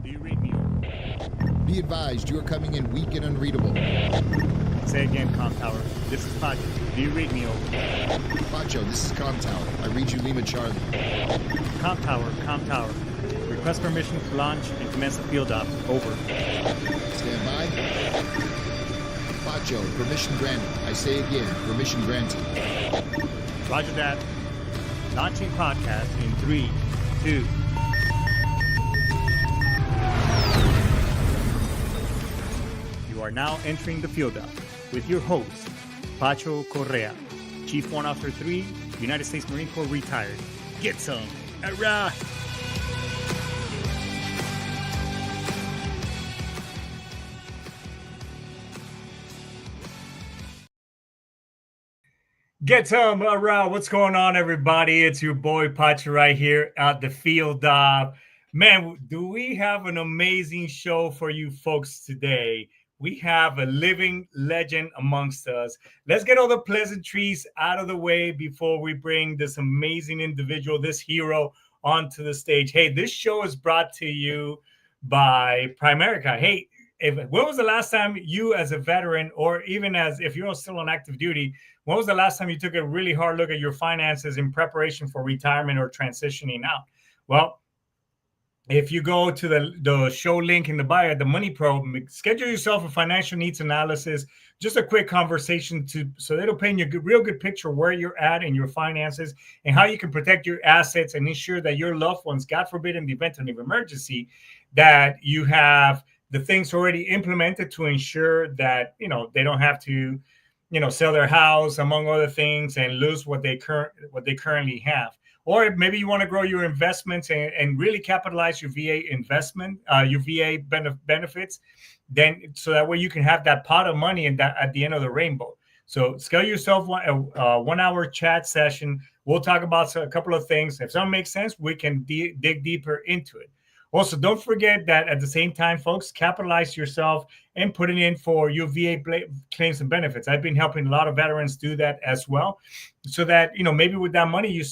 do you read me? Be advised, you are coming in weak and unreadable. Say again, Com Tower. This is Pacho. Do you read me? Pacho, this is Com Tower. I read you Lima Charlie. Com Tower. Request permission to launch and commence the field op. Over. Stand by. Pacho, permission granted. I say again, permission granted. Roger that. Launching podcast in 3, 2. You are now entering the field op with your host, Pacho Correa, Chief Warrant Officer 3, United States Marine Corps retired. Get some. Hurrah! Get some. Hurrah! What's going on, everybody? It's your boy Pacho right here at the field op. Man, do we have an amazing show for you folks today? We have a living legend amongst us. Let's get all the pleasantries out of the way before we bring this amazing individual, this hero, onto the stage. Hey, this show is brought to you by Primerica. Hey, when was the last time you, as a veteran, or even as if you're still on active duty, when was the last time you took a really hard look at your finances in preparation for retirement or transitioning out? Well, if you go to the show link in the bio, the Money Pro, schedule yourself a financial needs analysis, just a quick conversation so it'll paint you a real good picture where you're at in your finances and how you can protect your assets and ensure that your loved ones, God forbid, in the event of an emergency, that you have the things already implemented to ensure that, they don't have to, sell their house, among other things, and lose what they currently have. Or maybe you want to grow your investments and really capitalize your VA investment, your VA benefits, then so that way you can have that pot of money at the end of the rainbow. So schedule yourself a 1 hour chat session. We'll talk about a couple of things. If something makes sense, we can dig deeper into it. Also, don't forget that at the same time, folks, capitalize yourself and put it in for your VA claims and benefits. I've been helping a lot of veterans do that as well, so that, maybe with that money, you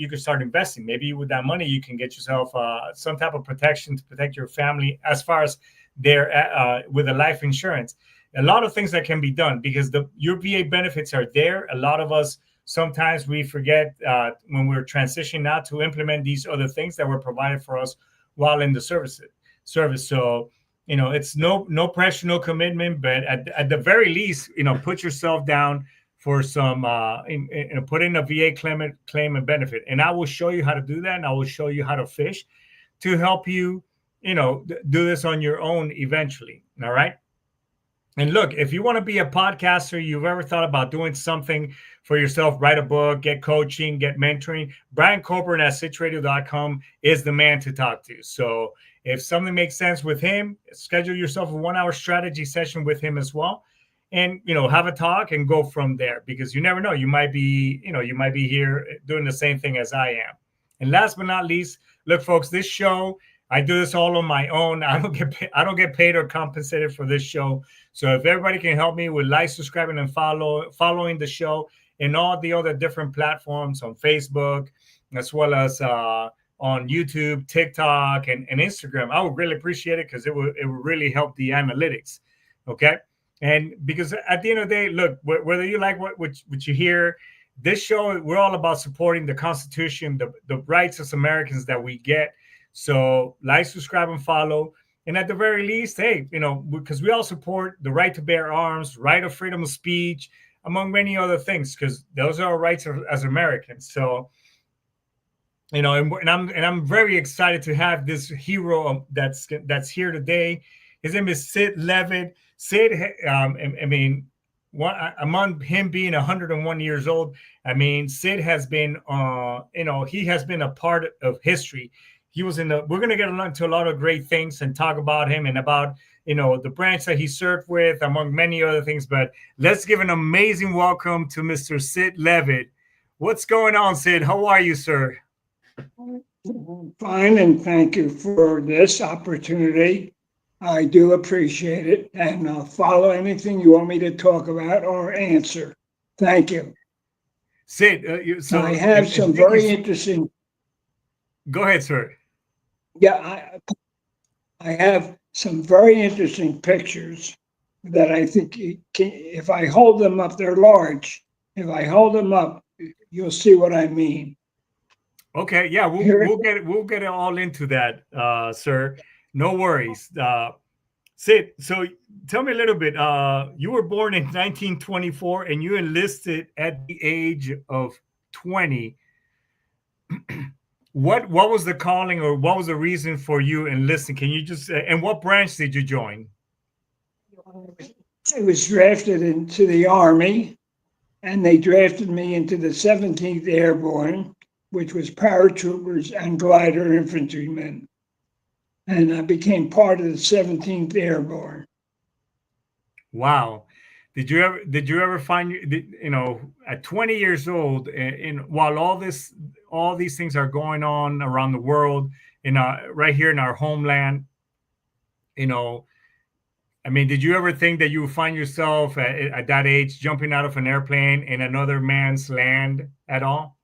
can start investing. Maybe with that money, you can get yourself some type of protection to protect your family as far as with a life insurance. A lot of things that can be done because your VA benefits are there. A lot of us, sometimes we forget when we're transitioning out to implement these other things that were provided for us while in the service. So, it's no pressure, no commitment, but at the very least, put yourself down for some, put in a VA claim and benefit. And I will show you how to do that. And I will show you how to fish to help you, do this on your own eventually. All right. And look, if you want to be a podcaster, you've ever thought about doing something for yourself, write a book, get coaching, get mentoring, Brian Coburn at Sitchradio.com is the man to talk to. So if something makes sense with him, schedule yourself a 1 hour strategy session with him as well. And, have a talk and go from there, because you never know. You might be here doing the same thing as I am. And last but not least, look, folks, this show, I do this all on my own. I don't get paid or compensated for this show. So if everybody can help me with like, subscribing, and following the show in all the other different platforms on Facebook, as well as on YouTube, TikTok, and Instagram, I would really appreciate it, because it would really help the analytics. Okay. And because at the end of the day, look, whether you like what you hear, this show, we're all about supporting the Constitution, the rights as Americans that we get. So like, subscribe, and follow. And at the very least, hey, because we all support the right to bear arms, right of freedom of speech, among many other things, because those are our rights as Americans. So, and I'm very excited to have this hero that's here today. His name is Sydney Levit. Sid, among him being 101 years old, Sid has been, he has been a part of history. He was we're going to get into a lot of great things and talk about him and about, the branch that he served with, among many other things. But let's give an amazing welcome to Mr. Sydney Levit. What's going on, Sid? How are you, sir? Fine, and thank you for this opportunity. I do appreciate it, and I'll follow anything you want me to talk about or answer. Thank you. Sid, I have some very interesting. Go ahead, sir. Yeah, I have some very interesting pictures that I think if I hold them up, they're large. If I hold them up, you'll see what I mean. Okay, yeah, Here, we'll get it all into that, sir. No worries. Sid, so tell me a little bit. You were born in 1924 and you enlisted at the age of 20. What was the calling, or what was the reason for you enlisting? Can you just and what branch did you join? I was drafted into the Army, and they drafted me into the 17th Airborne, which was paratroopers and glider infantrymen. And I became part of the 17th Airborne. Wow. Did you ever find at 20 years old, while all these things are going on around the world, right here in our homeland, you know I mean, did you ever think that you would find yourself at that age jumping out of an airplane in another man's land at all?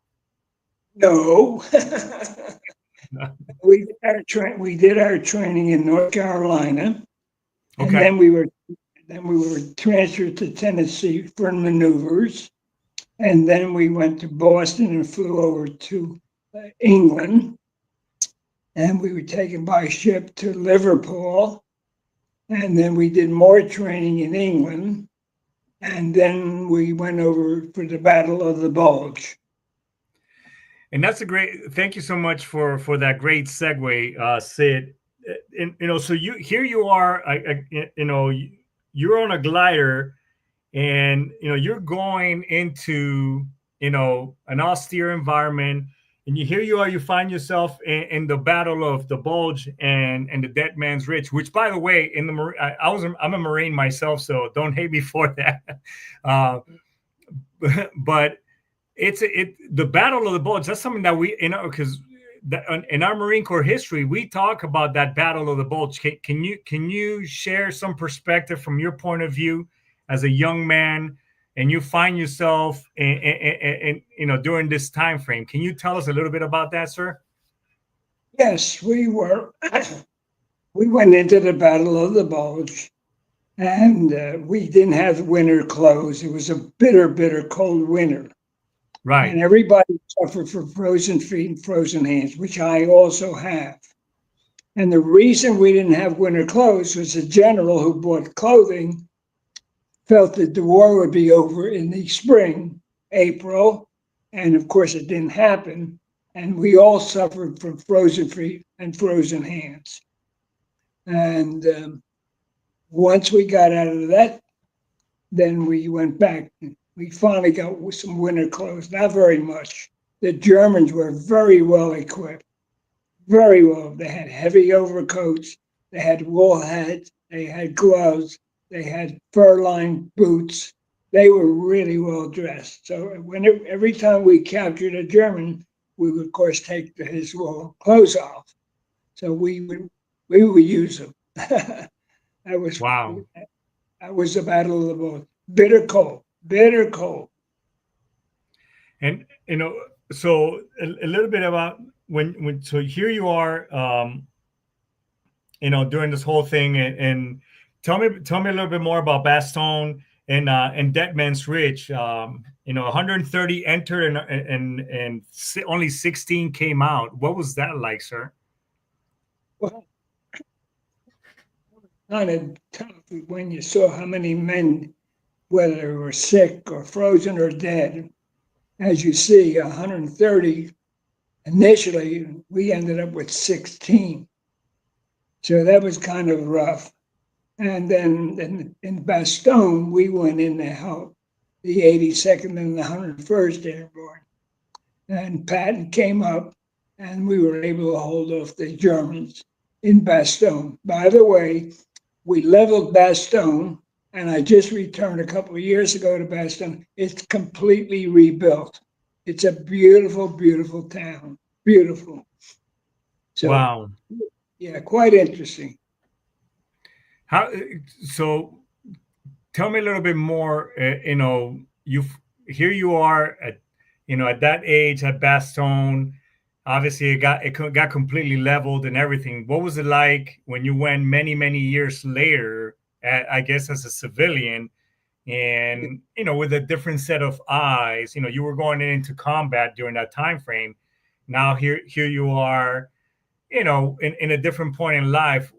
No. We did our training in North Carolina, and Okay. then we were transferred to Tennessee for maneuvers, and then we went to Boston and flew over to England, and we were taken by ship to Liverpool, and then we did more training in England, and then we went over for the Battle of the Bulge. And that's a great. Thank you so much for that great segue, Sid. And so you are, you're on a glider, and you're going into an austere environment, and here you are, you find yourself in the Battle of the Bulge and the Dead Man's Ridge, which, by the way, in the I'm a Marine myself, so don't hate me for that. uh, but the Battle of the Bulge, that's something that we because in our Marine Corps history we talk about that Battle of the Bulge. Can you share some perspective from your point of view as a young man, and you find yourself in during this time frame? Can you tell us a little bit about that, sir? Yes, we were. We went into the Battle of the Bulge, and we didn't have winter clothes. It was a bitter, bitter cold winter. Right. And everybody suffered from frozen feet and frozen hands, which I also have. And the reason we didn't have winter clothes was the general who bought clothing felt that the war would be over in the spring, April, and of course it didn't happen. And we all suffered from frozen feet and frozen hands. And once we got out of that, then we went back. We finally got some winter clothes, not very much. The Germans were very well equipped, very well. They had heavy overcoats, they had wool hats, they had gloves, they had fur-lined boots. They were really well dressed. So every time we captured a German, we would, of course, take his wool clothes off. So we would use them. that was Wow. that was the Battle of the Bulge. Bitter cold, bitter cold. And so a little bit about so here you are, during this whole thing, and tell me a little bit more about Bastogne and Dead Man's Ridge. 130 entered, and only 16 came out. What was that like, sir? Well, kind of tough when you saw how many men, whether they were sick or frozen or dead. As you see, 130 initially, we ended up with 16. So that was kind of rough. And then in Bastogne, we went in to help the 82nd and the 101st Airborne. And Patton came up, and we were able to hold off the Germans in Bastogne. By the way, we leveled Bastogne, and I just returned a couple of years ago to Bastogne. It's completely rebuilt. It's a beautiful, beautiful town. Beautiful. So, Wow. yeah, quite interesting. How so? Tell me a little bit more. You here you are at at that age at Bastogne. Obviously it got completely leveled and everything. What was it like when you went many years later, I guess as a civilian, and with a different set of eyes? You were going into combat during that time frame. Now here you are, in a different point in life.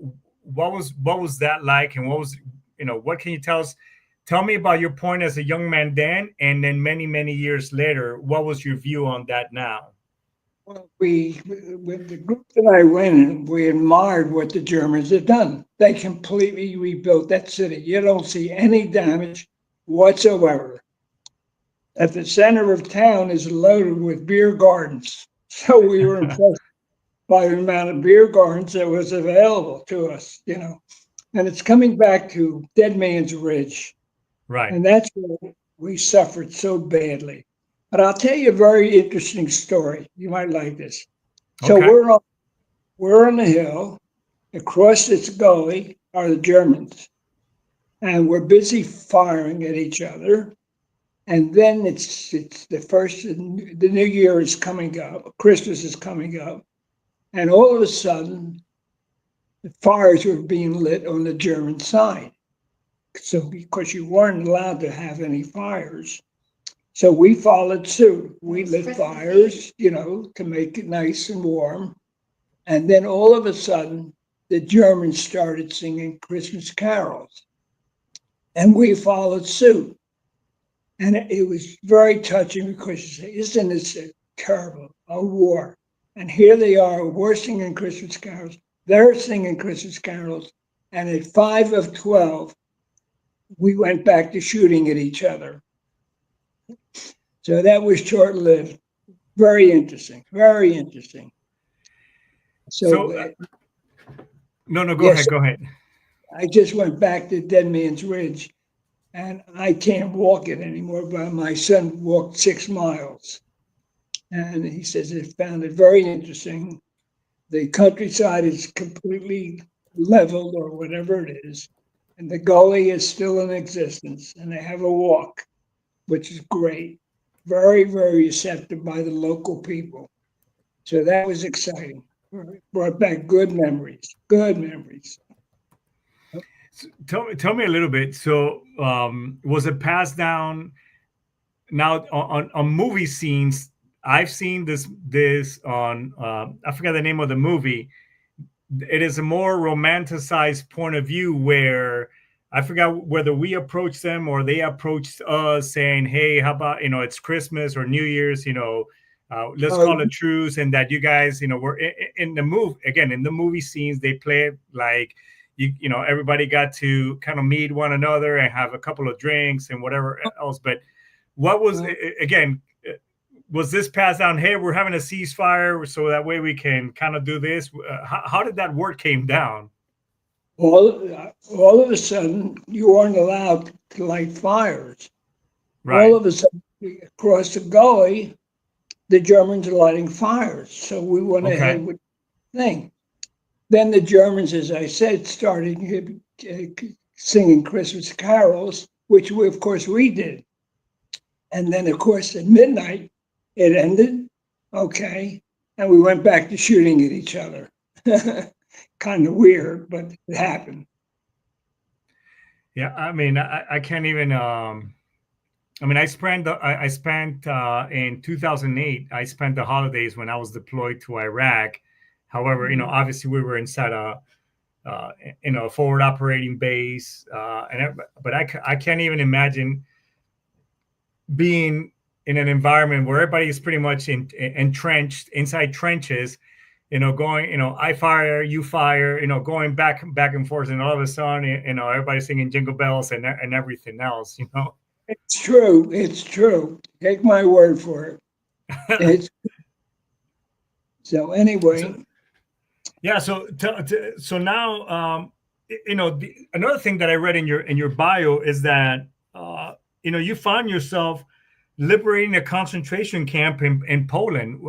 What was that like, and what can you tell me about your point as a young man then, and then many years later? What was your view on that now? Well, with the group that I went in, we admired what the Germans had done. They completely rebuilt that city. You don't see any damage whatsoever. At the center of town is loaded with beer gardens. So we were impressed by the amount of beer gardens that was available to us. And it's coming back to Dead Man's Ridge. Right. And that's where we suffered so badly. But I'll tell you a very interesting story. You might like this. So Okay. we're on the hill. Across this gully are the Germans, and we're busy firing at each other. And then it's the New Year is coming up, Christmas is coming up, and all of a sudden, the fires were being lit on the German side. So because you weren't allowed to have any fires, so we followed suit. We lit fires, to make it nice and warm. And then all of a sudden, the Germans started singing Christmas carols, and we followed suit. And it was very touching because you say, isn't this terrible, a war? And here they are, we're singing Christmas carols, they're singing Christmas carols. And at 5 of 12, we went back to shooting at each other. So that was short-lived. Very interesting, very interesting. No, yes, go ahead. I just went back to Dead Man's Ridge, and I can't walk it anymore, but my son walked 6 miles. And he says he found it very interesting. The countryside is completely leveled or whatever it is, and the gully is still in existence, and they have a walk, which is great. Very accepted by the local people. So that was exciting. Brought back good memories. Good memories. Tell me a little bit. So, was it passed down? Now on movie scenes, I've seen this on I forgot the name of the movie. It is a more romanticized point of view where I forgot whether we approached them or they approached us saying, "Hey, how about it's Christmas or New Year's? Let's call a truce." And that you guys, were in the move again in the movie scenes. They play it like everybody got to kind of meet one another and have a couple of drinks and whatever else. But what was again? Was this passed down? Hey, we're having a ceasefire, so that way we can kind of do this. How did that word came down? All of a sudden, you weren't allowed to light fires. Right. All of a sudden, across the gully, the Germans are lighting fires. So we went ahead with the thing. Then the Germans, as I said, started singing Christmas carols, which of course we did. And then, of course, at midnight, it ended. Okay. And we went back to shooting at each other. Kind of weird, but it happened. Yeah, I mean, I can't even. I mean, I spent in 2008. I spent the holidays when I was deployed to Iraq. However, obviously we were inside a forward operating base, but I can't even imagine being in an environment where everybody is pretty much entrenched inside trenches. Going, I fire, you fire, going back and forth, and all of a sudden, everybody's singing Jingle Bells and everything else. It's true. It's true. Take my word for it. So anyway. Yeah. So now, another thing that I read in your bio is that you found yourself liberating a concentration camp in Poland.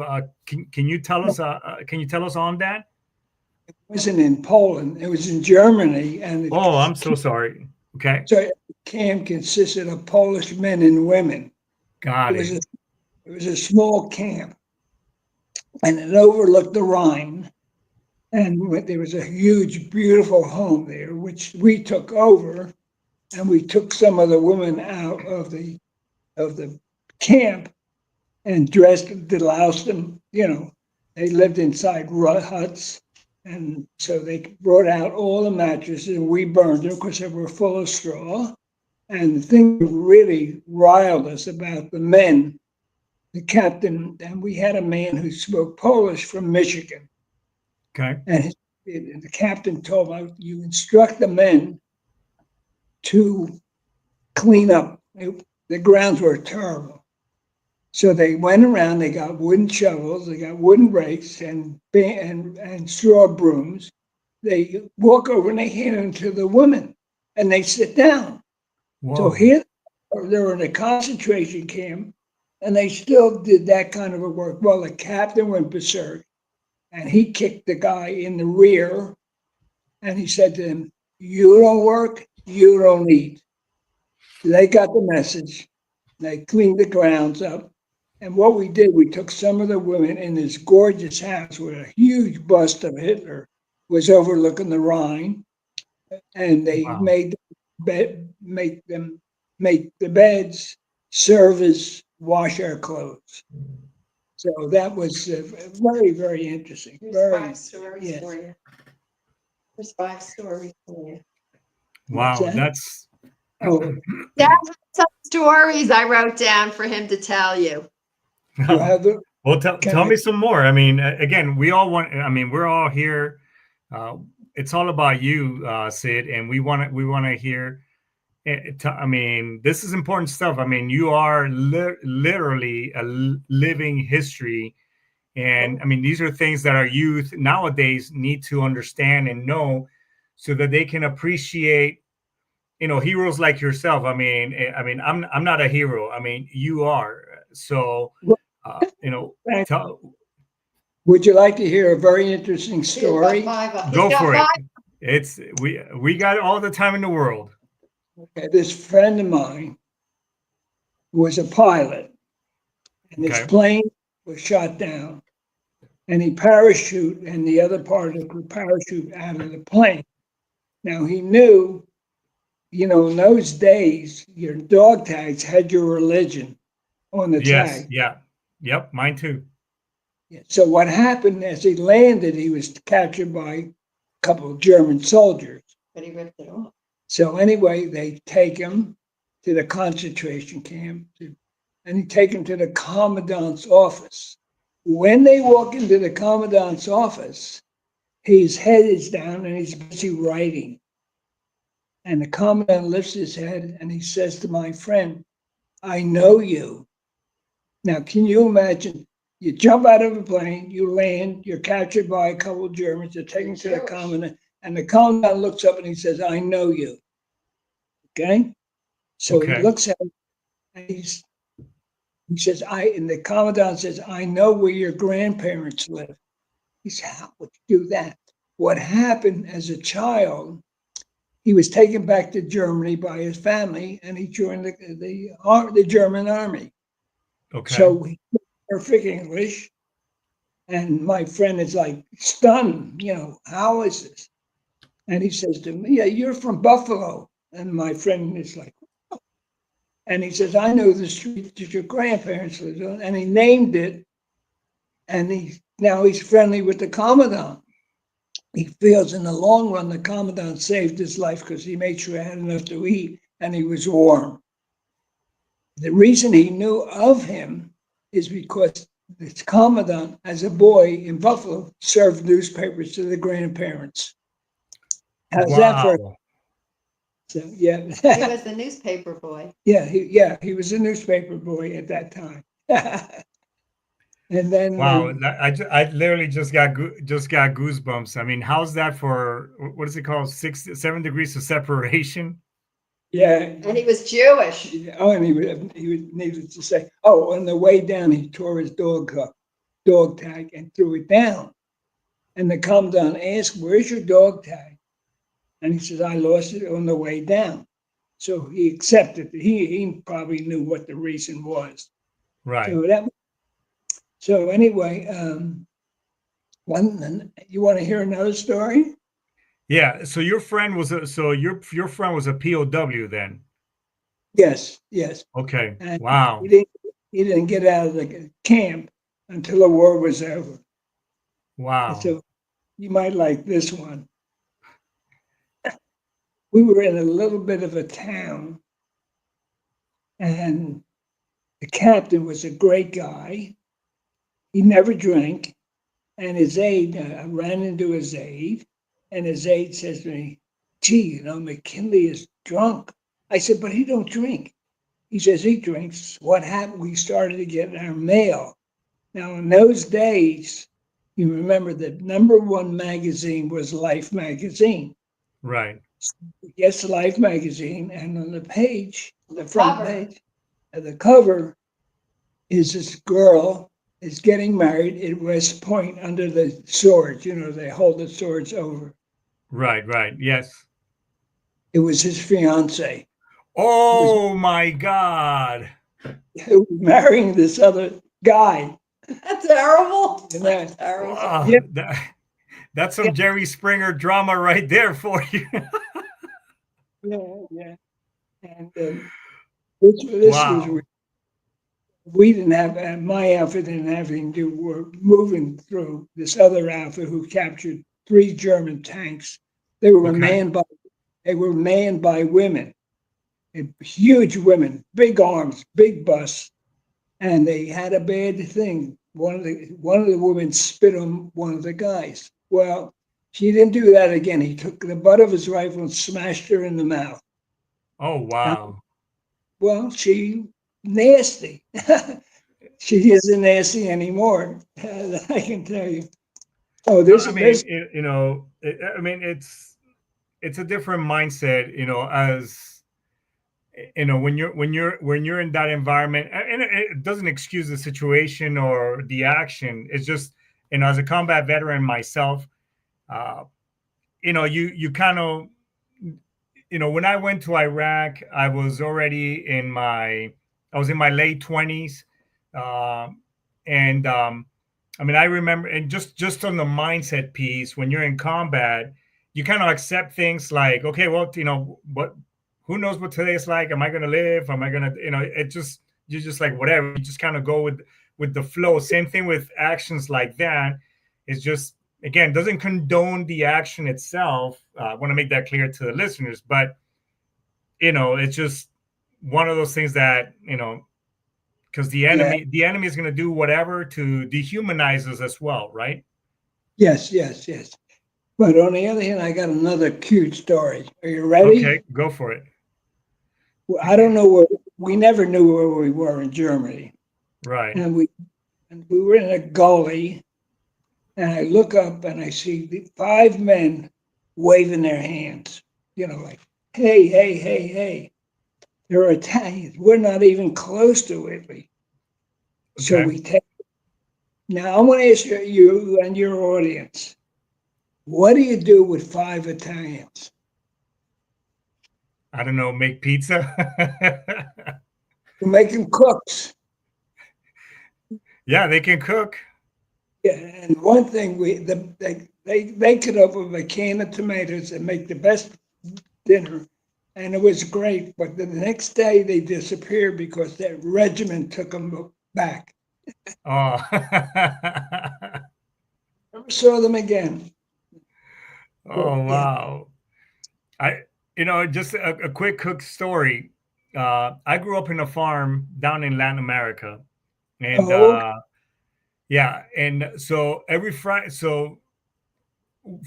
Can you tell us? Can you tell us on that? It wasn't in Poland. It was in Germany, and I'm so sorry. Okay. So the camp consisted of Polish men and women. Got it. It was a small camp, and it overlooked the Rhine. And there was a huge, beautiful home there, which we took over, and we took some of the women out of the camp and deloused them. They lived inside huts, and so they brought out all the mattresses, and we burned them because they were full of straw. And the thing that really riled us about the men, the captain, and we had a man who spoke Polish from Michigan. Okay. And the captain told me, you instruct the men to clean up. The grounds were terrible. So they went around, they got wooden shovels, they got wooden rakes and straw brooms. They walk over and they hand them to the women and they sit down. Whoa. So here they were in a concentration camp and they still did that kind of a work. Well, the captain went berserk and he kicked the guy in the rear and he said to him, you don't work, you don't eat. They got the message. They cleaned the grounds up. And what we did, we took some of the women in this gorgeous house with a huge bust of Hitler was overlooking the Rhine, and they made the beds, service, wash our clothes. So that was very, very interesting. There's 5 stories for you. There's 5 stories for you. Wow, that's. That's some stories I wrote down for him to tell you. Well, tell me some more. I mean, again, we all want. I mean, we're all here. It's all about you, Sid, and we want to hear. I mean, this is important stuff. I mean, you are literally a living history, and I mean, these are things that our youth nowadays need to understand and know, so that they can appreciate. Heroes like yourself. I mean, I'm not a hero. I mean, you are. So. Would you like to hear a very interesting story? Go for it. We got all the time in the world. Okay, this friend of mine was a pilot, and his plane was shot down, and he parachuted, and the other part of the parachute out of the plane. Now he knew, in those days, your dog tags had your religion on the tag. Yeah. Yep, mine too. So what happened as he landed, he was captured by a couple of German soldiers. But he ripped it off. So anyway, they take him to the concentration camp, and he take him to the commandant's office. When they walk into the commandant's office, his head is down and he's busy writing. And the commandant lifts his head and he says to my friend, I know you. Now, can you imagine? You jump out of a plane, you land, you're captured by a couple of Germans, you're taken to the commandant, and the commandant looks up and he says, I know you. Okay? So he looks at him and he says, and the commandant says, I know where your grandparents live. He said, how would you do that? What happened as a child, he was taken back to Germany by his family and he joined the German army. Okay. So he spoke perfect English, and my friend is like stunned. How is this? And he says to me, "Yeah, you're from Buffalo." And my friend is like, oh. And he says, "I know the street that your grandparents lived on," and he named it. And now he's friendly with the commandant. He feels in the long run the commandant saved his life because he made sure he had enough to eat and he was warm. The reason he knew of him is because this commandant, as a boy in Buffalo, served newspapers to the grandparents. How's that for? So, yeah. He was the newspaper boy. Yeah, he was a newspaper boy at that time. And then wow, I literally just got goosebumps. I mean, how's that for, what is it called, 7 degrees of separation? Yeah, and he was Jewish. Oh, and he would needed to say, oh, on the way down, he tore his dog tag and threw it down. And the commandant asked, "Where's your dog tag?" And he says, "I lost it on the way down." So he accepted. He probably knew what the reason was. Right. So anyway, you want to hear another story? Yeah. So your friend was your friend was a POW then. Yes, yes. Okay. And Wow. he didn't get out of the camp until the war was over. And Wow. so you might like this one. We were in a little bit of a town, and the captain was a great guy. He never drank, and his aide, I ran into his aide, and his aide says to me, "Gee, McKinley is drunk." I said, "But he don't drink." He says he drinks. What happened? We started to get our mail. Now, in those days, you remember the #1 magazine was Life magazine. Right. Yes, Life magazine, and on the page, the front page, the cover is this girl is getting married at West Point under the swords. They hold the swords over. Right. Right. Yes. It was his fiance Oh my God. who was marrying this other guy. That's terrible. And that, That's terrible. Wow. yeah, That's yeah, some Jerry Springer drama right there for you. yeah. And this was Wow. we didn't have my outfit didn't have anything to do. We're moving through this other outfit who captured 3 German tanks. They were Okay. manned by women, huge women, big arms, big busts, and they had a bad thing. One of the women spit on one of the guys. Well, she didn't do that again. He took the butt of his rifle and smashed her in the mouth. Oh wow. Well, she nasty. She isn't nasty anymore. I can tell you. Oh, No, this I this mean, I mean, it's a different mindset, as when you're in that environment, and it doesn't excuse the situation or the action. It's just, as a combat veteran myself, uh, you kind of, when I went to Iraq, I was in my late 20s, and I mean, I remember, and just on the mindset piece, when you're in combat, you kind of accept things like, okay, well, what, who knows what today's like? Am I gonna live? Am I gonna, you're just like whatever. You just kind of go with the flow. Same thing with actions like that. It's just, again, doesn't condone the action itself. I want to make that clear to the listeners, but it's just one of those things that because yeah, the enemy is going to do whatever to dehumanize us as well, right? yes. But on the other hand, I got another cute story. Are you Okay, ready? go for it. Well, I don't know where we never knew where we were in Germany, Right. and we were in a gully, and I look up and I see the 5 men waving their hands, like, hey, hey, hey, hey. They're Italians. We're not even close to Italy. So Okay. we take. Now I'm going to ask you and your audience, what do you do with 5 Italians? I don't know, make pizza. You make them cooks. Yeah, they can cook. Yeah, and one thing they could open a can of tomatoes and make the best dinner, and it was great. But the next day they disappeared because that regiment took them back. Oh. Never saw them again. Oh Yeah. wow. I just a quick cook story. I grew up in a farm down in Latin America, and Oh, yeah, and so every Friday, so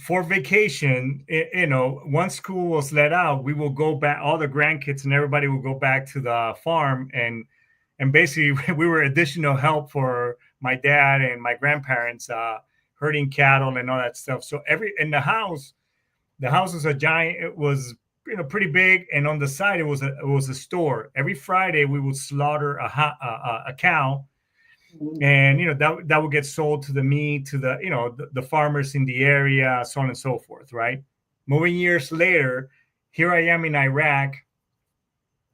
for vacation, once school was let out, we will go back. All the grandkids and everybody will go back to the farm, and basically we were additional help for my dad and my grandparents, herding cattle and all that stuff. So every in the house was a giant. It was pretty big, and on the side it was a store. Every Friday we would slaughter a cow, and that would get sold to the meat to the farmers in the area, so on and so forth, right? Moving years later, here I am in Iraq,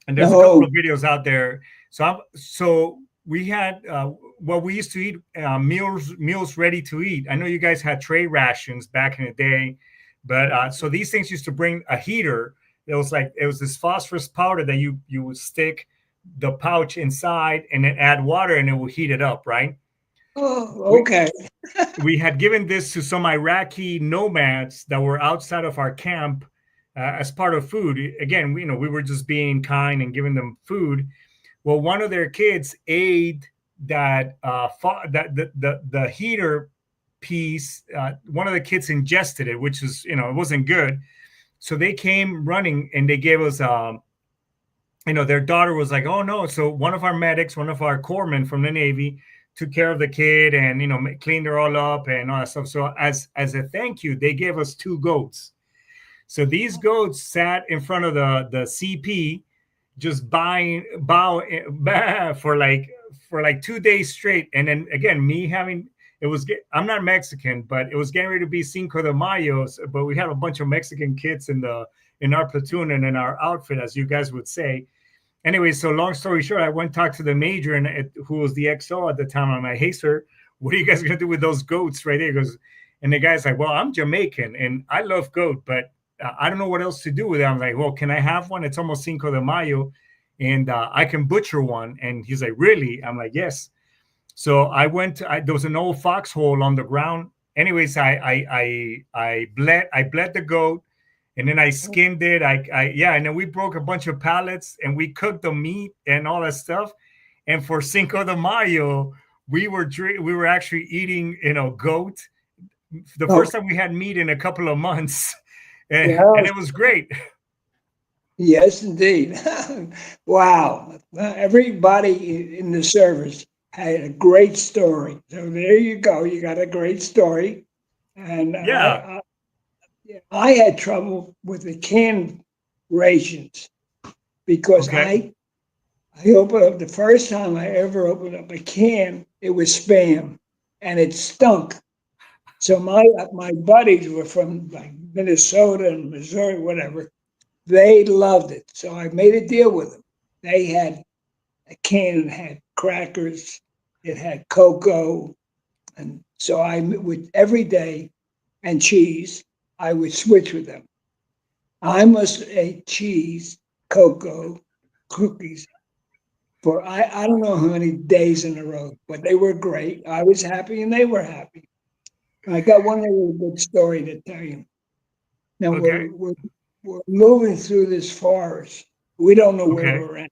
and there's a couple no. of videos out there. So we had well, we used to eat meals ready to eat. I know you guys had tray rations back in the day, but so these things used to bring a heater. It was this phosphorus powder that you would stick the pouch inside and then add water and it will heat it up, right? Oh, We okay. we had given this to some Iraqi nomads that were outside of our camp as part of food. Again, we were just being kind and giving them food. Well, one of their kids ate that that the heater piece. One of the kids ingested it, which is it wasn't good. So they came running and they gave us their daughter was like, oh no. So one of our medics, one of our corpsmen from the Navy, took care of the kid and cleaned her all up and all that stuff. So as a thank you, they gave us 2 goats. So these goats sat in front of the CP, just bow for like 2 days straight. And then again, me having I'm not Mexican, but it was getting ready to be Cinco de Mayo. But we had a bunch of Mexican kids in our platoon and in our outfit, as you guys would say. Anyway, so long story short, I went and talked to the major and who was the XO at the time. I'm like, hey sir, what are you guys gonna do with those goats right there? He goes, and the guy's like, well, I'm Jamaican and I love goat, but I don't know what else to do with it. I'm like, well, can I have one? It's almost Cinco de Mayo, and I can butcher one. And he's like, really? I'm like, yes. So I went. There was an old foxhole on the ground. Anyways, I bled the goat, and then I skinned it. And then we broke a bunch of pallets and we cooked the meat and all that stuff. And for Cinco de Mayo, we were actually eating goat. The Oh, first time we had meat in a couple of months, and yeah. it was great. Yes, indeed. Wow. Everybody in the service had a great story. So there you go. You got a great story. And Yeah. I had trouble with the canned rations because Okay. I opened up the first time I ever opened up a can, it was spam and it stunk. So my buddies were from like Minnesota and Missouri, whatever. They loved it. So I made a deal with them. They had a can that had crackers, it had cocoa, and so I would every day and cheese. I would switch with them. I must eat cheese, cocoa, cookies for I don't know how many days in a row, but they were great. I was happy and they were happy. I got one really good story to tell you. Now Okay. we're moving through this forest. We don't know where Okay. we're at.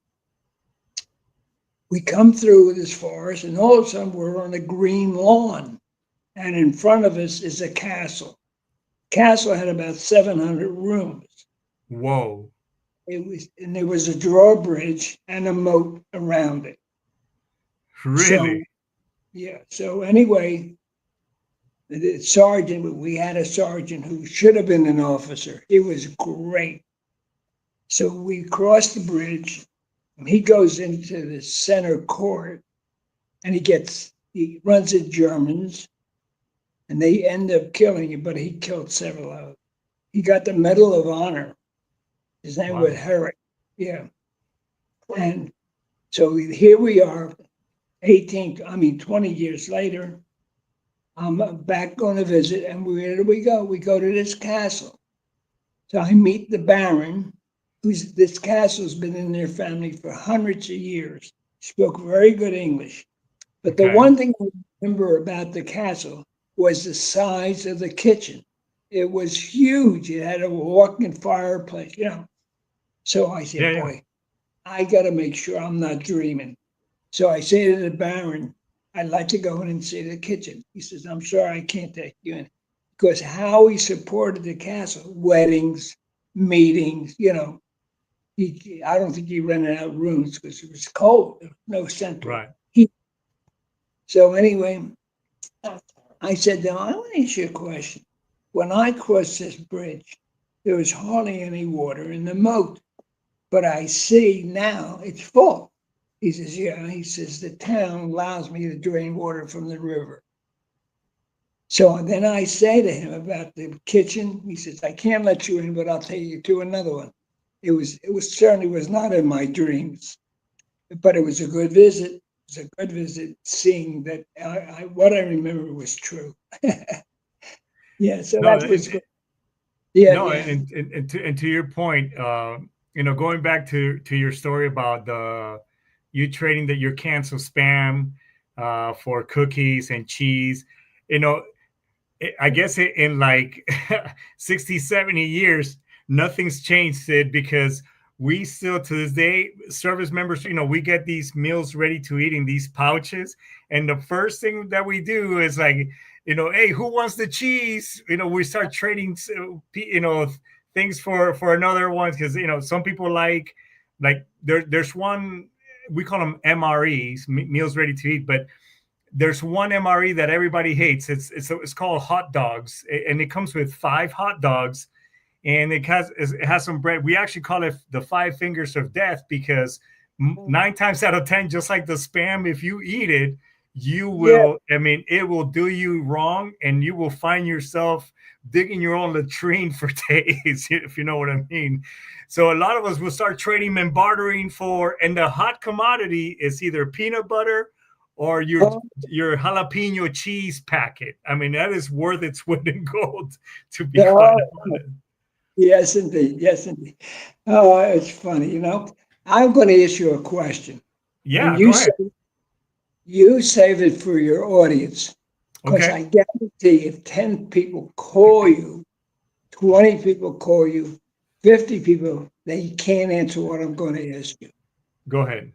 We come through this forest, and all of a sudden we're on a green lawn, and in front of us is a castle. Castle had about 700 rooms. Whoa. And there was a drawbridge and a moat around it. So Really? yeah. So anyway, the sergeant, we had a sergeant who should have been an officer. He was great. So we crossed the bridge, and he goes into the center court, and he runs at Germans, and they end up killing him, but he killed several of them. He got the Medal of Honor. His name was Wow. Herrick. Yeah. And so here we are, 20 years later. I'm back on a visit, and where do we go? We go to this castle. So I meet the Baron, this castle's been in their family for hundreds of years. Spoke very good English. But the Okay. one thing I remember about the castle was the size of the kitchen. It was huge. It had a walk-in fireplace, So I Yeah. said, Yeah. boy, I got to make sure I'm not dreaming. So I say to the Baron, I'd like to go in and see the kitchen. He says, I'm sorry, I can't take you in. Because how he supported the castle, weddings, meetings, I don't think he rented out rooms because it was cold. There was no central Right. heat. So anyway, I said, now I want to ask you a question. When I crossed this bridge, there was hardly any water in the moat, but I see now it's full. He says, yeah. He says, the town allows me to drain water from the river. So then I say to him about the kitchen. He says, I can't let you in, but I'll take you to another one. It was certainly was not in my dreams, but it was a good visit. was a good visit, seeing that what I remember was true. Yeah, so No, that was good. Yeah, no, yeah. and to your point, going back to your story about you trading your cans of spam for cookies and cheese, you know, I guess in like 60, 70 years, nothing's changed, Sid, because we still to this day, service members, we get these meals ready to eat in these pouches. And the first thing that we do is like, hey, who wants the cheese? We start trading, things for another one. Because, some people there's one, we call them MREs, meals ready to eat, but there's one MRE that everybody hates. It's called hot dogs, and it comes with 5 hot dogs, and it has some bread. We actually call it the 5 fingers of death because 9 times out of 10, just like the spam, if you eat it, you will. I mean, it will do you wrong, and you will find yourself digging your own latrine for days, if you know what I mean. So a lot of us will start trading and bartering and the hot commodity is either peanut butter or your jalapeno cheese packet. I mean, that is worth its weight in gold, to be quite honest. Yes, indeed. Yes, indeed. Oh, it's funny. I'm going to ask you a question. Yeah, go ahead. You save it for your audience. Because I guarantee if 10 people call you, 20 people call you, 50 people, they can't answer what I'm going to ask you. Go ahead.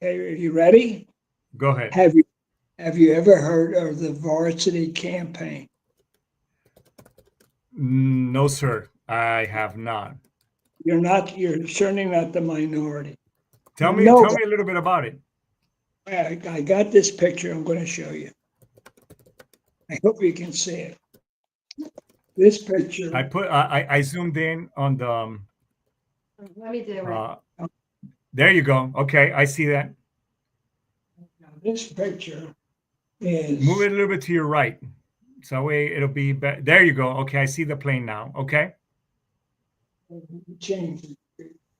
Are you ready? Go ahead. Have you ever heard of the varsity campaign? No, sir, I have not. You're certainly not the minority. Tell me a little bit about it. I got this picture I'm going to show you. I hope you can see it. This picture. I zoomed in on the. Let me do it. There you go. Okay, I see that. Now this picture is. Move it a little bit to your right, so that way it'll be better. There you go. Okay, I see the plane now. Okay. Change.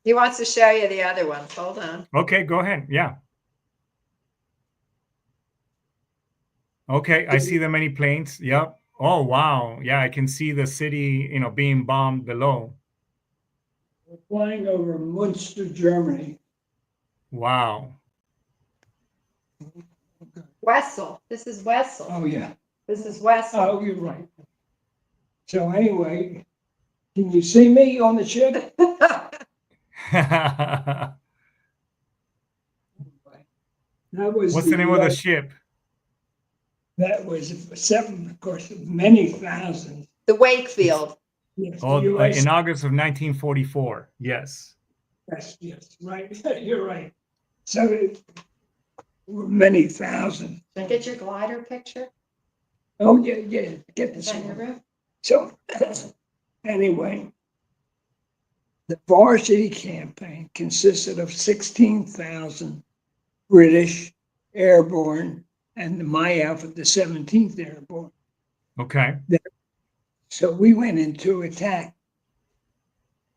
He wants to show you the other ones. Hold on. Okay, go ahead. Yeah. Okay, I see the many planes. Yep. Oh, wow. Yeah, I can see the city, being bombed below. We're flying over Munster, Germany. Wow. Wessel. This is Wessel. Oh, yeah. This is Wessel. Oh, you're right. So anyway, can you see me on the ship? What's the name of the ship? That was something, of course, many thousands. The Wakefield. Yes, in August of 1944. Yes. Yes, right. You're right. So many thousands. Can I get your glider picture? Oh, yeah. Get this in your room. So anyway, the varsity campaign consisted of 16,000 British airborne and my outfit, the 17th Airborne. Okay. So we went into attack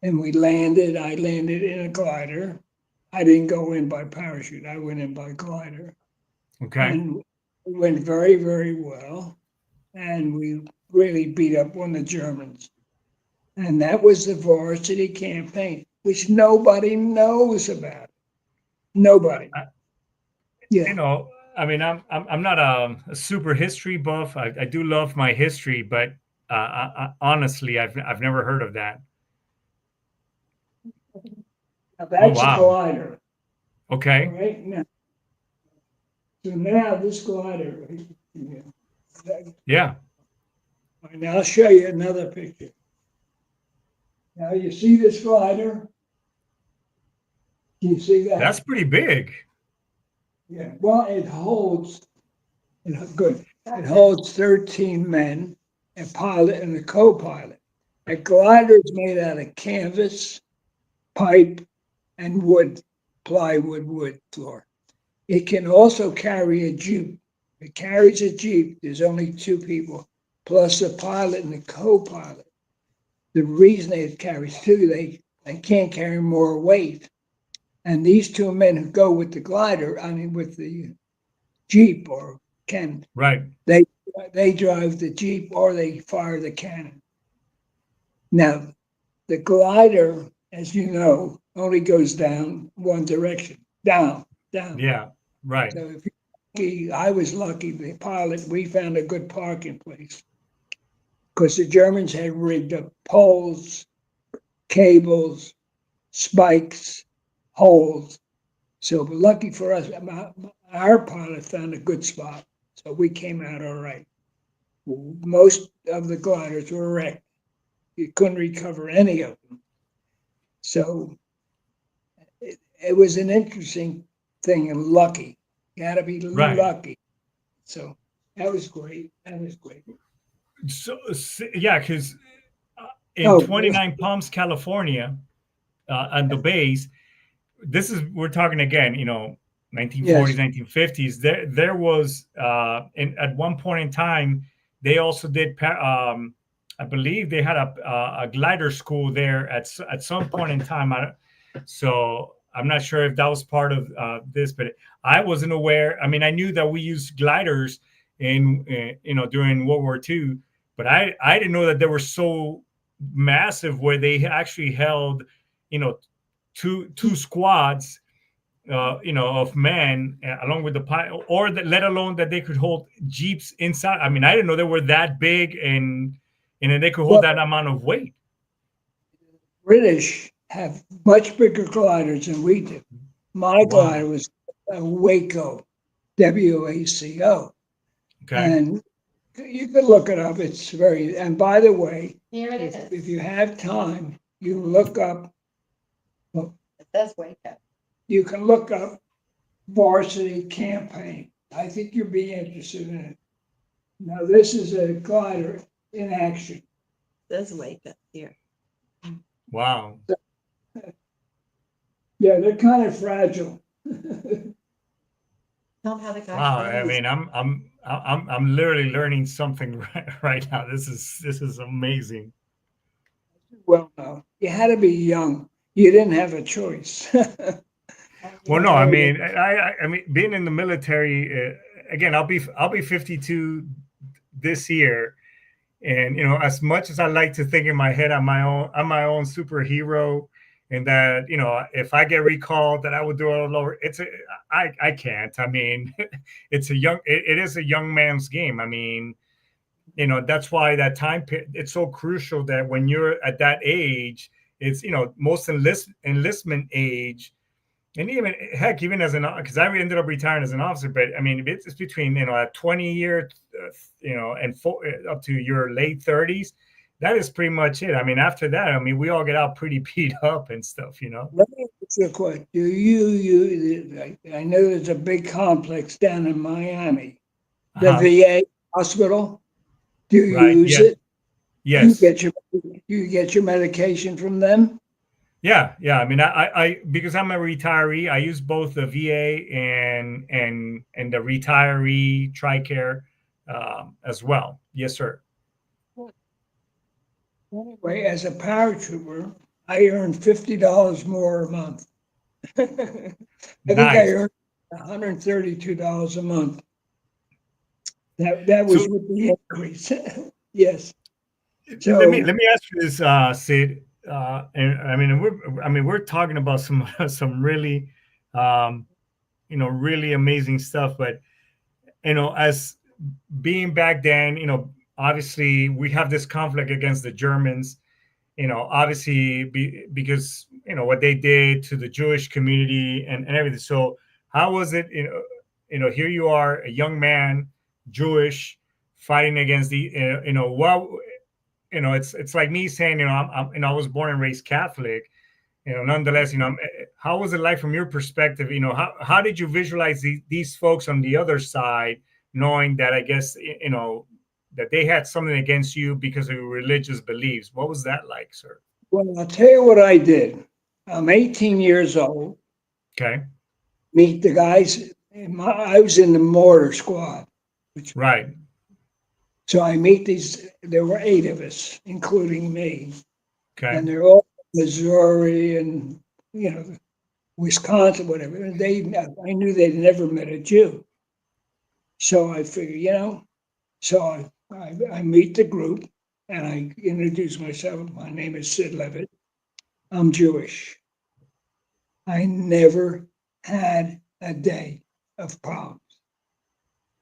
and we landed. I landed in a glider. I didn't go in by parachute. I went in by glider. Okay. And it went very, very well. And we really beat up on the Germans. And that was the varsity campaign, which nobody knows about. Nobody. Yeah. I mean, I'm not a super history buff. I do love my history, but honestly, I've never heard of that. Now that's wow. a glider. Okay. All right now. So now this glider. Yeah. All right, now I'll show you another picture. Now you see this glider? Can you see that? That's pretty big. Yeah, well, it holds 13 men, a pilot and a co-pilot. A glider is made out of canvas, pipe, and wood, plywood wood floor. It can also carry a jeep. It carries a jeep. There's only 2 people, plus the pilot and the co-pilot. The reason it carries 2, they can't carry more weight. And these two men who go with the glider, I mean, with the Jeep or cannon, Right. they drive the Jeep or they fire the cannon. Now, the glider, as you know, only goes down one direction, down. Yeah. Right. So if you're lucky, I was lucky, the pilot, we found a good parking place. Because the Germans had rigged up poles, cables, spikes, holes. So lucky for us, our pilot found a good spot. So we came out all right. Most of the gliders were wrecked. You couldn't recover any of them. So it was an interesting thing and lucky. You had to be Right. lucky. So that was great. That was great. So yeah, because in 29 Palms, California, on the base, we're talking again, 1940s, Yes. 1950s. There was at one point in time, they also did. I believe they had a glider school there at some point in time. So I'm not sure if that was part of this, but I wasn't aware. I mean, I knew that we used gliders during World War II, but I didn't know that they were so massive where they actually held, two squads, of men, along with the pilot, or let alone that they could hold Jeeps inside. I mean, I didn't know they were that big and they could hold Well, that amount of weight. British have much bigger gliders than we do. My Wow. glider was a Waco, WACO. Okay. And you can look it up. It's very, and by the way, Here it is. if you have time, you look up, It says wake up. you can look up Varsity Campaign. I think you'll be interested in it. Now, this is a glider in action. It says wake up here. Wow. Yeah, they're kind of fragile. Tell them how the guy. Wow. I mean, I'm literally learning something right now. This is amazing. Well, no, you had to be young. You didn't have a choice. Well, no, I mean, I mean, being in the military, again, I'll be 52 this year, and as much as I like to think in my head, I'm my own superhero, and that if I get recalled, that I would do it all over. I can't. I mean, it is a young man's game. I mean, that's why that time it's so crucial that when you're at that age, it's most enlistment age. And even heck, even as because I ended up retiring as an officer, but I mean, it's between a 20-year, and up to your late 30s. That is pretty much it. I mean, after that, I mean, we all get out pretty beat up and stuff, Let me ask you a question. Do you? I know there's a big complex down in Miami, the VA hospital. Do you Right. use Yeah. it? Yes. You get your medication from them? Yeah. I mean, I because I'm a retiree, I use both the VA and the retiree TRICARE as well. Yes, sir. Anyway, as a paratrooper, I earn $50 more a month. I think I Nice. earned $132 a month. That was with the increase. Yes. So let me ask you this, Sid. And I mean we're talking about some really really amazing stuff, but as being back then, obviously we have this conflict against the Germans, obviously because what they did to the Jewish community and everything. So how was it, here you are, a young man, Jewish, fighting against the it's like me saying, I was born and raised Catholic, nonetheless, how was it like from your perspective? How did you visualize these folks on the other side, knowing that, I guess, that they had something against you because of your religious beliefs? What was that like, sir? Well, I'll tell you what I did. I'm 18 years old. Okay. Meet the guys. I was in the mortar squad. Right. So I meet these, there were 8 of us, including me. Okay. And they're all Missouri and, Wisconsin, whatever. And I knew they'd never met a Jew. So I figured, so I meet the group and I introduce myself. My name is Sid Levit. I'm Jewish. I never had a day of problems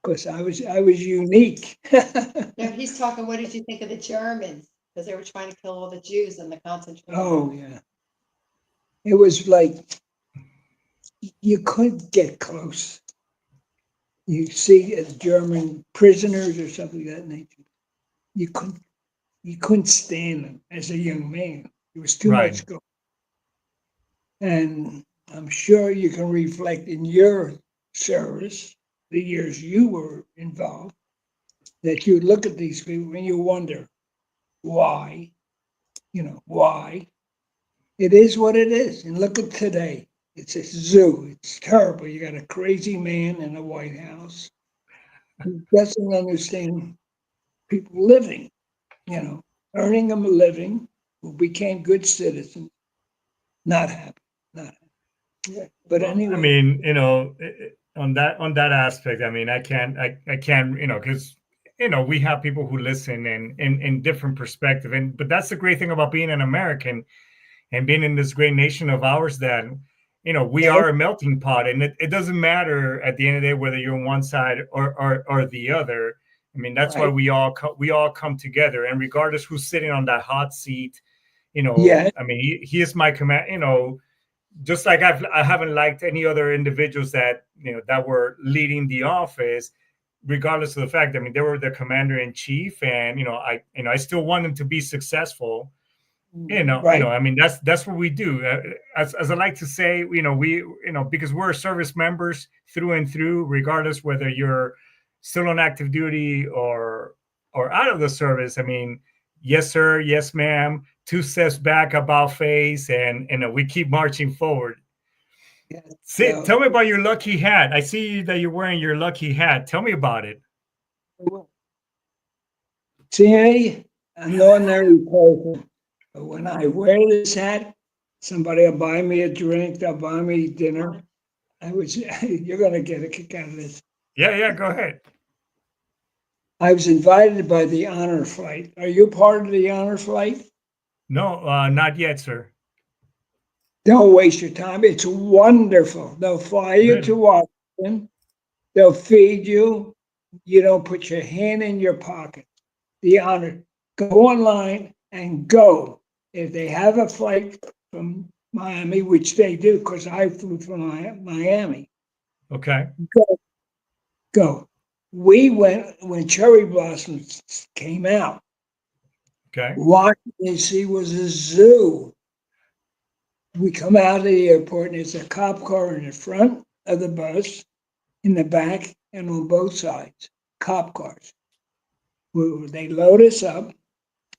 because I was unique. No, he's talking, what did you think of the Germans? Because they were trying to kill all the Jews in the concentration. Oh yeah. It was like you couldn't get close. You see German prisoners or something of that nature. You couldn't stand them as a young man. There was too Right. much going. And I'm sure you can reflect in your service, the years you were involved, that you look at these people and you wonder why, why. It is what it is. And look at today. It's a zoo. It's terrible. You got a crazy man in the White House who doesn't understand people living, earning them a living, who became good citizens, not happy, not happy. Yeah. But Well, anyway. I mean, on that aspect, I mean, I can't, because we have people who listen and in different perspective, but that's the great thing about being an American and being in this great nation of ours that we Yeah. are a melting pot, and it doesn't matter at the end of the day whether you're on one side or the other. I mean, that's why Right. we all come together, and regardless who's sitting on that hot seat, Yeah. I mean, he is my command, just like I haven't liked any other individuals that that were leading the office, regardless of the fact. I mean, they were the commander in chief, and I still want them to be successful. Right. I mean, that's what we do. As I like to say, because we're service members through and through, regardless whether you're still on active duty or out of the service. I mean, yes, sir, yes, ma'am. 2 steps back, about face, and we keep marching forward. Yeah. Sid, tell me about your lucky hat. I see that you're wearing your lucky hat. Tell me about it. See, I'm an ordinary person, but when I wear this hat, somebody will buy me a drink, they'll buy me dinner. You're going to get a kick out of this. Yeah, go ahead. I was invited by the honor flight. Are you part of the honor flight? No, not yet, sir. Don't waste your time. It's wonderful. They'll fly you to Really? Washington. They'll feed you. You don't put your hand in your pocket. The honor. Go online and go. If they have a flight from Miami, which they do, because I flew from Miami, Okay. go. We went when cherry blossoms came out. Okay. Washington, D.C. was a zoo. We come out of the airport and there's a cop car in the front of the bus, in the back, and on both sides, cop cars. They load us up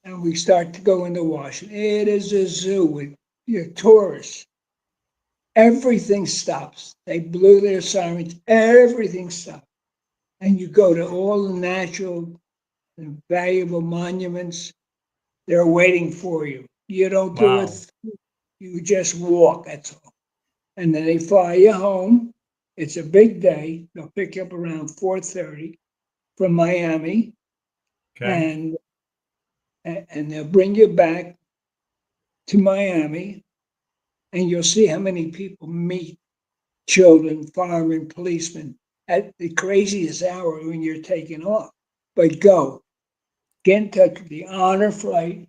and we start to go into Washington. It is a zoo with your tourists. Everything stops. They blew their sirens. Everything stops. And you go to all the natural and valuable monuments. They're waiting for you. You don't do Wow. it. You just walk. That's all. And then they fly you home. It's a big day. They'll pick you up around 4:30 from Miami, Okay. and they'll bring you back to Miami, and you'll see how many people meet children, firemen, policemen at the craziest hour when you're taking off. But go, get in touch with the honor flight,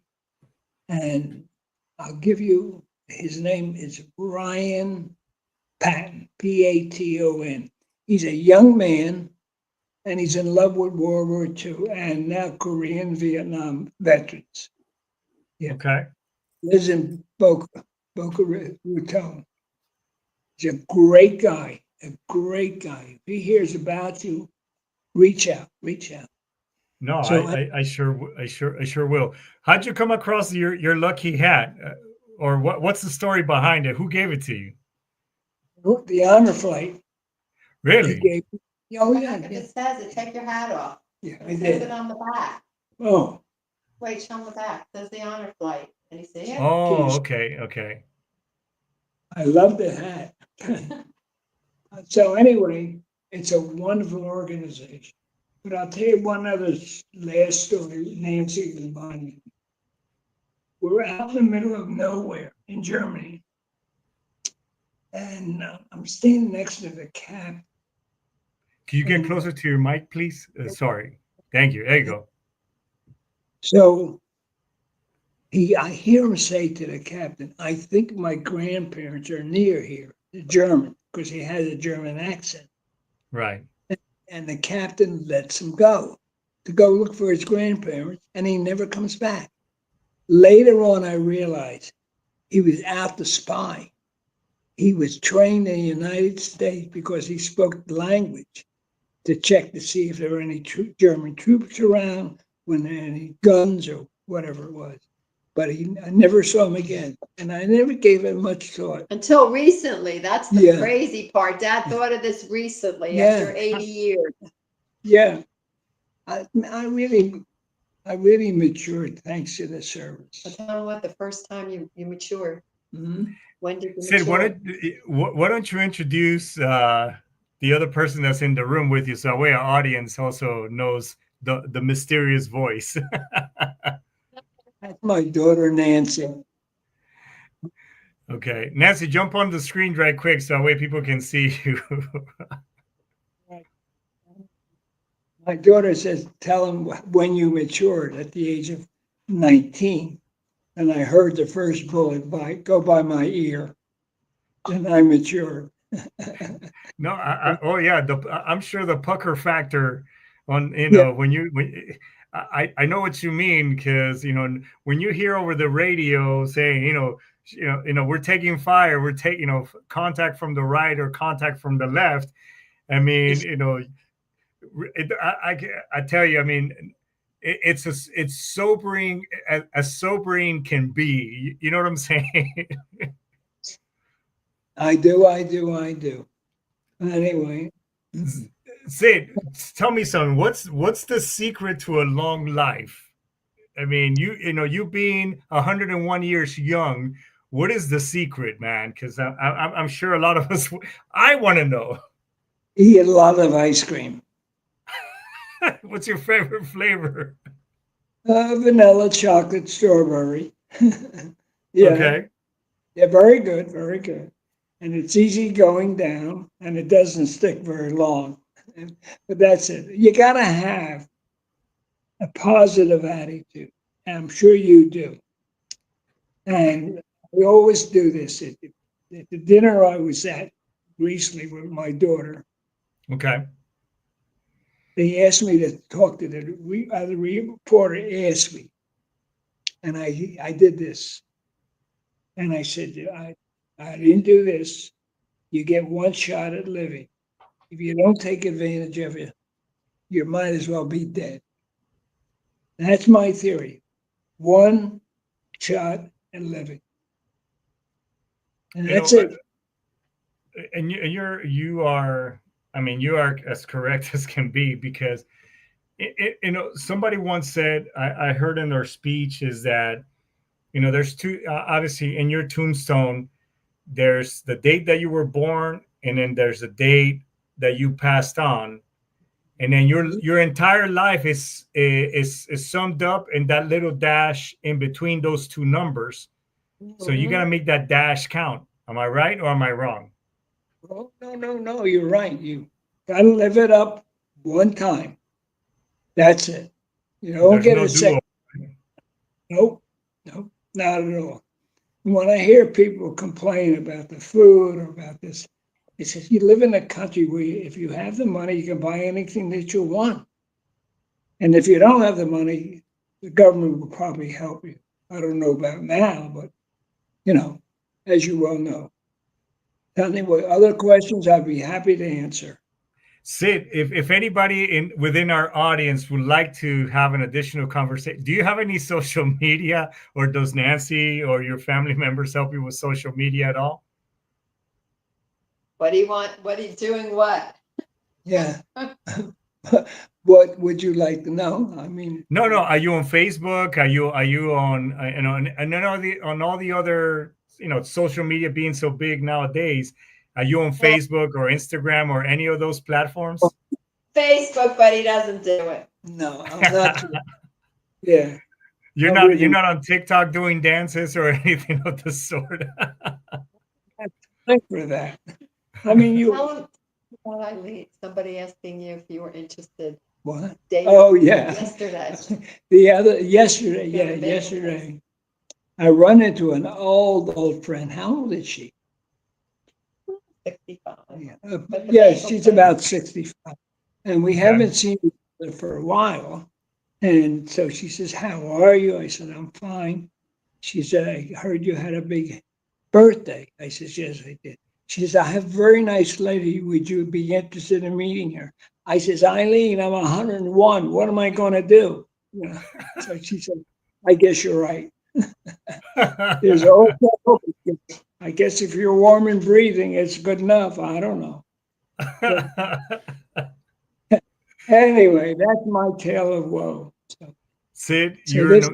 and I'll give you his name is Ryan Patton, Paton. He's a young man, and he's in love with World War II and now Korean Vietnam veterans. Yeah, Okay. lives in Boca Raton. He's a great guy, a great guy. If he hears about you, reach out, reach out. No, So I sure will. How'd you come across your lucky hat, or what's the story behind it? Who gave it to you? the honor flight, they Really? gave. Oh Look, yeah, if yeah, it says it, take your hat off. yeah, I It says it did. on the back. Oh, Wait, show them the back. It says the honor flight. Can you see it? Oh, okay. I love the hat. So anyway, it's a wonderful organization. But I'll tell you one other last story. Nancy reminded me. We're out in the middle of nowhere in Germany, and I'm standing next to the cap. Can you get closer to your mic, please? Sorry. Thank you. There you go. So I hear him say to the captain, "I think my grandparents are near here." The German, because he has a German accent. Right. And the captain lets him go to go look for his grandparents, and he never comes back. Later on, I realized he was out to spy. He was trained in the United States because he spoke the language to check to see if there were any German troops around, when there were any guns or whatever it was. But I never saw him again, and I never gave it much thought. Until recently. That's the crazy part. Dad thought of this recently after 80 years. Yeah, I really matured thanks to the service. But tell me what, the first time you matured. Mm-hmm. When did you Sid, mature? why don't you introduce the other person that's in the room with you, so that way our audience also knows the mysterious voice. That's my daughter, Nancy. Okay, Nancy, jump on the screen right quick so that way people can see you. My daughter says, "Tell him when you matured," at the age of 19. And I heard the first bullet go by my ear. Then I matured. No, oh yeah, I'm sure the pucker factor on I know what you mean, because when you hear over the radio saying we're taking fire, we're taking contact from the right or contact from the left. I mean, I tell you, I mean, it's sobering as sobering can be. You know what I'm saying? I do. Anyway. Sid, tell me something. What's the secret to a long life? I mean, you being 101 years young, what is the secret, man? Because I'm sure a lot of us, I want to know. Eat a lot of ice cream. What's your favorite flavor? Vanilla, chocolate, strawberry. Yeah. Okay. Yeah, very good, very good. And it's easy going down, and it doesn't stick very long. But that's it. You got to have a positive attitude. And I'm sure you do. And we always do this. At the dinner I was at recently with my daughter, Okay. they asked me to talk to the reporter asked me. And I did this. And I said, I didn't do this. You get one shot at living. If you don't take advantage of it, you might as well be dead. That's my theory. One shot at living. And that's it. And you are, I mean, you are as correct as can be, because somebody once said, I heard in their speech, is that there's two, obviously in your tombstone, there's the date that you were born, and then there's the date that you passed on, and then your entire life is summed up in that little dash in between those two numbers. So you got to make that dash count. Am I right or am I wrong? Oh, no, you're right. You got to live it up one time. That's it. You don't get a second. Nope, not at all. When I hear people complain about the food or about this, it says you live in a country where if you have the money, you can buy anything that you want. And if you don't have the money, the government will probably help you. I don't know about now, but as you well know. Tell me what other questions, I'd be happy to answer. Sid, if anybody within our audience would like to have an additional conversation, do you have any social media, or does Nancy or your family members help you with social media at all? What do you want? What are you doing? What? Yeah. What would you like to know? I mean, No, no. Are you on Facebook? Are you on and then on all the other social media being so big nowadays? Are you on Yeah. Facebook or Instagram or any of those platforms? Facebook, but he doesn't do it. no, I'm not. Yeah, You're I not you're really not on TikTok doing dances or anything of the sort. think for that. I mean, you Tell him, well, somebody asking you if you were interested. what? Day Oh yeah, yesterday. yesterday, Go yeah, to bagel yesterday. I run into an old friend. How old is she? 65. Yeah, But the yeah, bagel she's place- about 65, and we Okay. haven't seen each other for a while. And so she says, "How are you?" I said, "I'm fine." She said, "I heard you had a big birthday." I said, "Yes, I did." She says, "I have a very nice lady. Would you be interested in meeting her?" I says, "Eileen, I'm 101. What am I going to do?" You know. So she said, "I guess you're right. There's always hope. I guess if you're warm and breathing, it's good enough. I don't know." Anyway, that's my tale of woe. So, Sid, so this,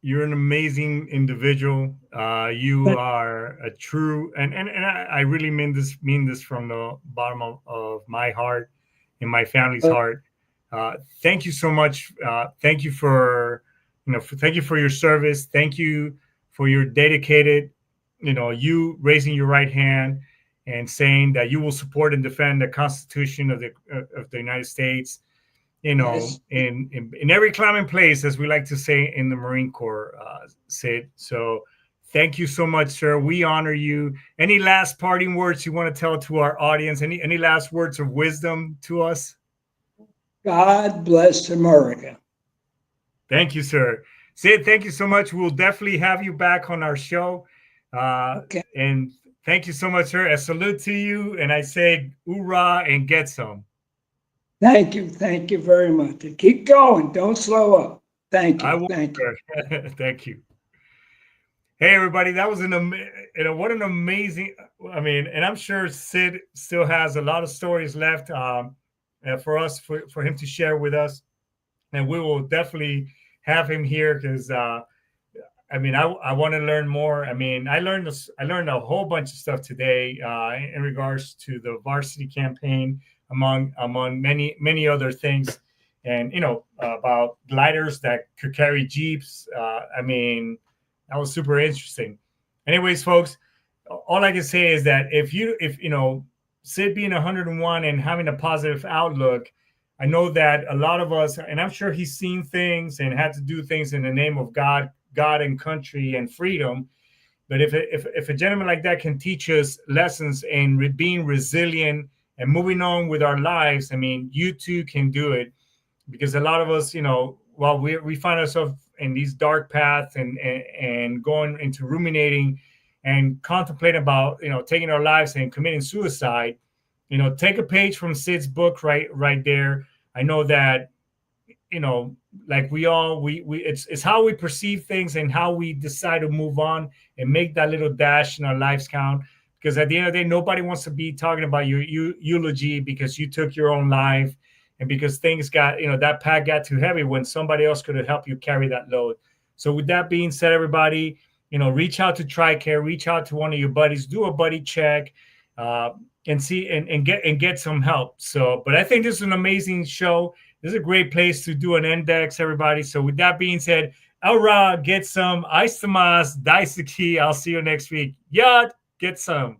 you're an amazing individual. You are a true and I really mean this from the bottom of my heart and my family's heart. Thank you so much. Thank you for thank you for your service. Thank you for your dedicated, you raising your right hand and saying that you will support and defend the Constitution of the United States, yes, in every climbing place, as we like to say in the Marine Corps, Sid. So thank you so much, sir. We honor you. Any last parting words you want to tell to our audience? Any last words of wisdom to us? God bless America. Thank you, sir. Sid, thank you so much. We'll definitely have you back on our show. Okay. And thank you so much, sir. A salute to you. And I say, hoorah and get some. Thank you. Thank you very much. And keep going. Don't slow up. Thank I you. will, Thank you. sir. Thank you. Hey, everybody, that was what an amazing, I mean, and I'm sure Sid still has a lot of stories left for us, for him to share with us. And we will definitely have him here because, I mean, I want to learn more. I mean, I learned a whole bunch of stuff today in regards to the varsity campaign, among many other things, and about gliders that could carry jeeps. I mean, that was super interesting. Anyways, folks, all I can say is that if Sid being 101 and having a positive outlook, I know that a lot of us, and I'm sure he's seen things and had to do things in the name of God and country and freedom. But if a gentleman like that can teach us lessons in being resilient and moving on with our lives, I mean, you too can do it. Because a lot of us, while we find ourselves in these dark paths and going into ruminating and contemplating about taking our lives and committing suicide, take a page from Sid's book right there. I know that like it's how we perceive things and how we decide to move on and make that little dash in our lives count. Because at the end of the day, nobody wants to be talking about your eulogy because you took your own life and because things got, that pack got too heavy when somebody else could have helped you carry that load. So with that being said, everybody, reach out to TRICARE, reach out to one of your buddies, do a buddy check, and see and get some help. So, but I think this is an amazing show. This is a great place to do an index, everybody. So with that being said, Elra, get some. Ice Tomas, Dice the Key. I'll see you next week. Yad, get some.